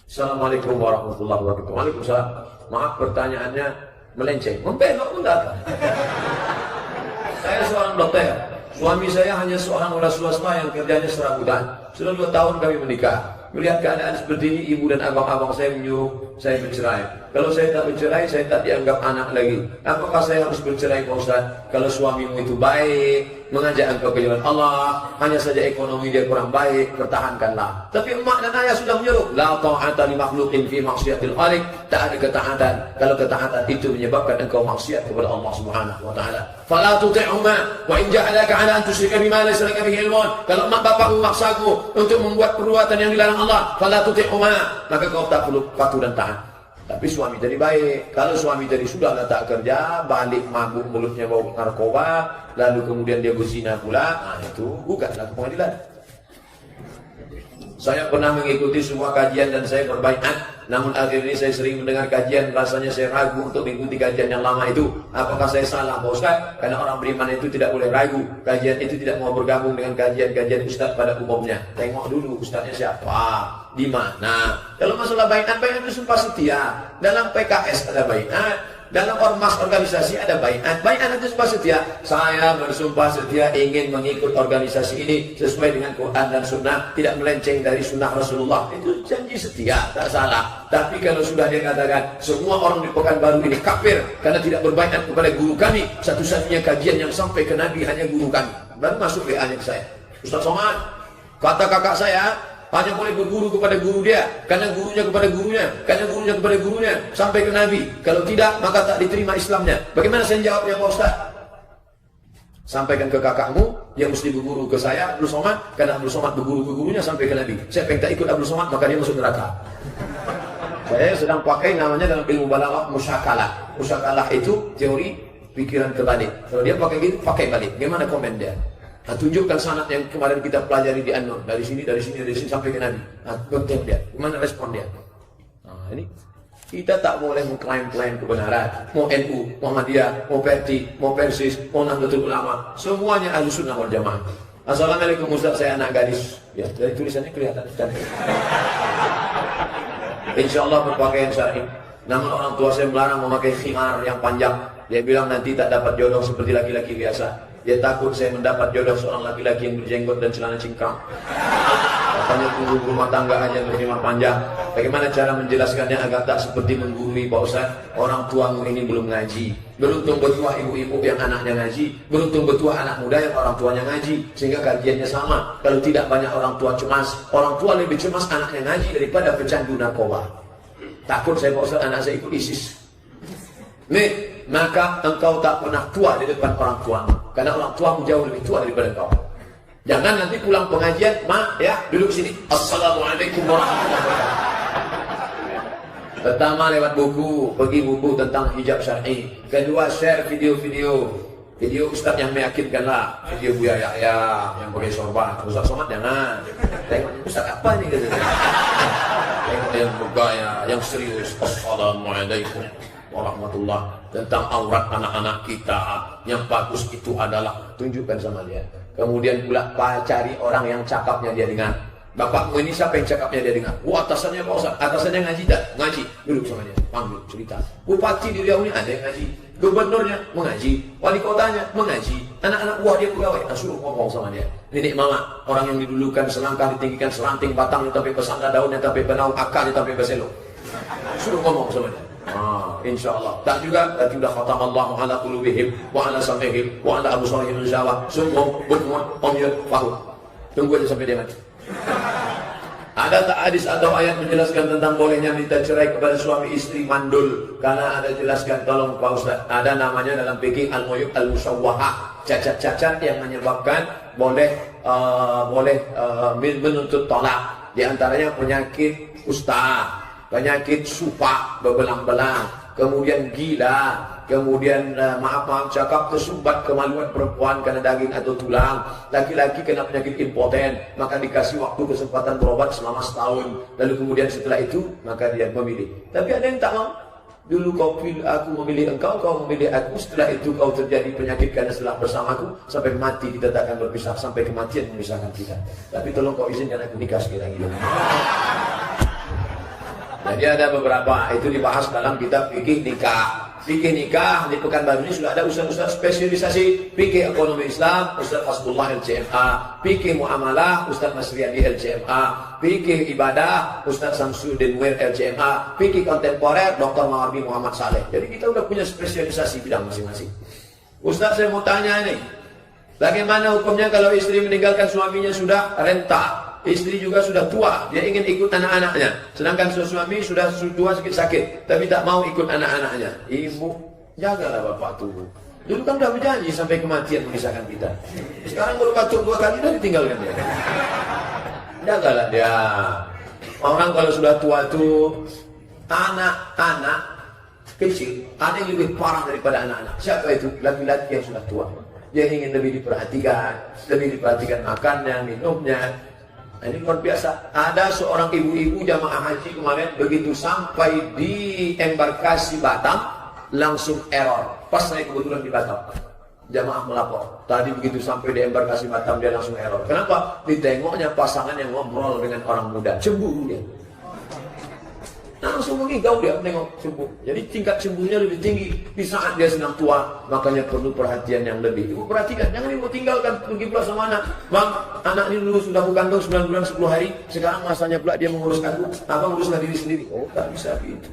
Assalamualaikum warahmatullahi wabarakatuh. Waalaikumsalam. Maaf pertanyaannya melenceng. Membelok pun datang. Saya seorang dokter. Suami saya hanya seorang wira swasta yang kerjanya serabutan. Sudah 2 tahun kami menikah. Melihat keadaan seperti ini, ibu dan abang-abang saya menyuruh saya bercerai. Kalau saya tak bercerai, saya tak dianggap anak lagi. Apakah saya harus bercerai, Pak Ustaz? Kalau suamimu itu baik, mengajak engkau ke jalan Allah, hanya saja ekonomi dia kurang baik, pertahankanlah. Tapi emak dan ayah sudah menyuruh, la ta'ata li makhluqin fi maksiatil khaliq. Tak ada ketaatan kalau ketaatan itu menyebabkan engkau maksiat kepada Allah Subhanahu wa taala. Fala tuti'huma wa in ja'alaka 'ala an tusyrika bima laysa laka bihi ilmun. Kalau emak bapakmu memaksaku untuk membuat perbuatan yang dilarang Allah, fala tuti'huma, maka kau tak perlu patuh dan taat. Tapi suami jadi baik. Kalau suami jadi sudah tak kerja, balik mabuk, mulutnya bau narkoba, lalu kemudian dia berzina pula, nah itu gugatlah ke pengadilan. Saya pernah mengikuti semua kajian dan saya berbaiat. Namun akhir ini saya sering mendengar kajian, rasanya saya ragu untuk mengikuti kajian yang lama itu. Apakah saya salah, Pak Ustaz? Karena orang beriman itu tidak boleh ragu. Kajian itu tidak mau bergabung dengan kajian-kajian Ustaz pada umumnya. Tengok dulu Ustaznya siapa, di mana. Kalau masalah baiat itu sumpah setia. Dalam PKS ada baiat. Dalam ormas organisasi ada baiat. Baiat itu sumpah setia. Saya bersumpah setia ingin mengikut organisasi ini sesuai dengan Quran dan Sunnah, tidak melenceng dari Sunnah Rasulullah. Itu janji setia, tak salah. Tapi kalau sudah dia katakan semua orang di Pekanbaru ini kafir karena tidak berbaiat kepada guru kami, satu-satunya kajian yang sampai ke Nabi hanya guru kami, baru masuk WA-nya ke saya. Ustaz Somad, kata kakak saya hanya boleh berguru kepada guru dia, karena gurunya kepada gurunya, karena gurunya kepada gurunya, sampai ke Nabi. Kalau tidak, maka tak diterima Islamnya. Bagaimana saya jawabnya, Pak Ustaz? Sampaikan ke kakakmu, dia mesti berguru ke saya, Abdul Somad, karena Abdul Somad berguru ke gurunya sampai ke Nabi. Siapa yang tak ikut Abdul Somad, maka dia masuk neraka. Saya sedang pakai namanya dalam ilmu balaghah musyakalah. Musyakalah itu teori pikiran kebalik. Kalau dia pakai gitu, pakai balik. Gimana komen dia? Nah, tunjukkan sanad yang kemarin kita pelajari di An-Nur, dari sini sampai ke Nabi. Nah, konten dia, gimana respon dia? Nah, ini kita tak boleh mengklaim-klaim kebenaran. Mau NU, Muhammadiyah, mau PRT, mau Persis, mau Nahdlatul Ulama, semuanya Ahlus Sunnah wal Jamaah. Assalamualaikum Ustaz, saya anak gadis. Ya, dari tulisannya kelihatan cantik. Insyaallah berpakaian syar'i. Namun orang tua saya melarang memakai khimar yang panjang. Dia bilang nanti tak dapat jodoh seperti laki-laki biasa. Dia takut saya mendapat jodoh seorang laki-laki yang berjenggot dan celana cingkrang. Katanya tunggu rumah tangga hanya berkhimar panjang. Bagaimana cara menjelaskannya agar tak seperti menggurui, Pak Ustaz? Orang tuamu ini belum ngaji. Beruntung betua ibu-ibu yang anaknya ngaji. Beruntung betua anak muda yang orang tuanya ngaji. Sehingga kajiannya sama. Kalau tidak banyak orang tua cemas. Orang tua lebih cemas anaknya ngaji daripada pecandu narkoba. Takut saya, Pak Ustaz, anak saya ikut ISIS. Nih, maka engkau tak pernah tua di depan orang tuamu, karena orang tuamu jauh lebih tua daripada engkau. Jangan nanti pulang pengajian, Ma, ya, duduk sini. Assalamualaikum warahmatullahi wabarakatuh. Pertama lewat buku, pergi buku tentang hijab syar'i. Kedua, share video-video Ustaz yang meyakinkan lah. Video Buya Yahya yang pakai sorban. Ustaz Somad jangan. Tengok Ustaz apa nih katanya. Tengok yang bergaya, yang serius. Assalamualaikum warahmatullah, tentang aurat anak-anak kita yang bagus itu adalah tunjukkan sama dia. Kemudian pula cari orang yang cakapnya dia dengar. Bapakmu ini siapa yang cakapnya dia dengar? Atasannya Pak Ustaz, atasannya ngaji tak? Ngaji, duduk sama dia, panggil, cerita. Bupati di Riau ini ada yang ngaji, gubernurnya mengaji, wali kotanya mengaji, anak-anak buah dia pegawai. Nah, suruh ngomong sama dia. Nenek mama, orang yang didulukan selangkah ditinggikan selanting, batangnya tapi pesangka, daunnya tapi penaung, akarnya tapi beselo. Suruh ngomong sama dia. InsyaAllah. Tak juga, sudah khatamallahu ala qulubihim wa ala sam'ihim wa ala absarihim insyaAllah. Sumhum bukmun umyun fahum. Tunggu aja sampai dia mati. Ada tak hadis atau ayat menjelaskan tentang bolehnya minta cerai kepada suami istri mandul? Karena ada jelaskan, tolong Pak Ustaz. Ada namanya dalam fikih al-uyub al-musawwahah, cacat-cacat yang menyebabkan boleh menuntut tolak. Di antaranya penyakit kusta, penyakit supak berbelang-belang, kemudian gila, kemudian maaf cakap tersumbat kemaluan perempuan karena daging atau tulang, laki-laki kena penyakit impoten, maka dikasih waktu kesempatan berobat selama setahun, lalu kemudian setelah itu maka dia memilih. Tapi ada yang tak mau. Dulu aku memilih engkau, kau memilih aku, setelah itu kau terjadi penyakit karena setelah bersamaku, sampai mati kita tak akan berpisah, sampai kematian memisahkan kita. Tapi tolong kau izinkan aku nikah sekali lagi. Jadi ada beberapa itu dibahas dalam kitab fikih nikah. Fikih nikah di Pekanbaru ini sudah ada ustaz-ustaz spesialisasi fikih ekonomi Islam, Ustaz Hasbullah LCMA, fikih muamalah, Ustaz Masriyadi LCMA, fikih ibadah, Ustaz Samsuddin Muir LCMA, fikih kontemporer, Dr. Mawardi Muhammad Saleh. Jadi kita sudah punya spesialisasi bidang masing-masing. Ustaz, saya mau tanya ini, bagaimana hukumnya kalau istri meninggalkan suaminya sudah renta? Istri juga sudah tua, dia ingin ikut anak-anaknya. Sedangkan suami sudah tua sakit-sakit, tapi tak mau ikut anak-anaknya. Ibu, jagalah bapak tuh. Dulu kan sudah berjanji sampai kematian memisahkan kita. Sekarang baru kacau 2 kali dan ditinggalkan dia. Jagalah dia. Orang kalau sudah tua tuh, anak-anak kecil, ada yang lebih parah daripada anak-anak. Siapa itu? Laki-laki yang sudah tua. Dia ingin lebih diperhatikan makannya, minumnya. Nah, ini luar biasa. Ada seorang ibu-ibu jamaah haji kemarin begitu sampai di embarkasi Batam langsung error. Pas saya kebetulan di Batam, jamaah melapor. Tadi begitu sampai di embarkasi Batam dia langsung error. Kenapa? Ditengoknya pasangan yang ngobrol dengan orang muda, cemburu dia. Langsung mengigau dia menengok cemburu. Jadi tingkat cemburunya lebih tinggi di saat dia sedang tua. Makanya perlu perhatian yang lebih. Ibu perhatikan, jangan ibu tinggalkan pergi pula sama anak. Bang, anak ini dulu sudah kandung 9 bulan 10 hari. Sekarang masanya pula dia mengurus aku. Abang uruslah diri sendiri. Oh, tak bisa gitu.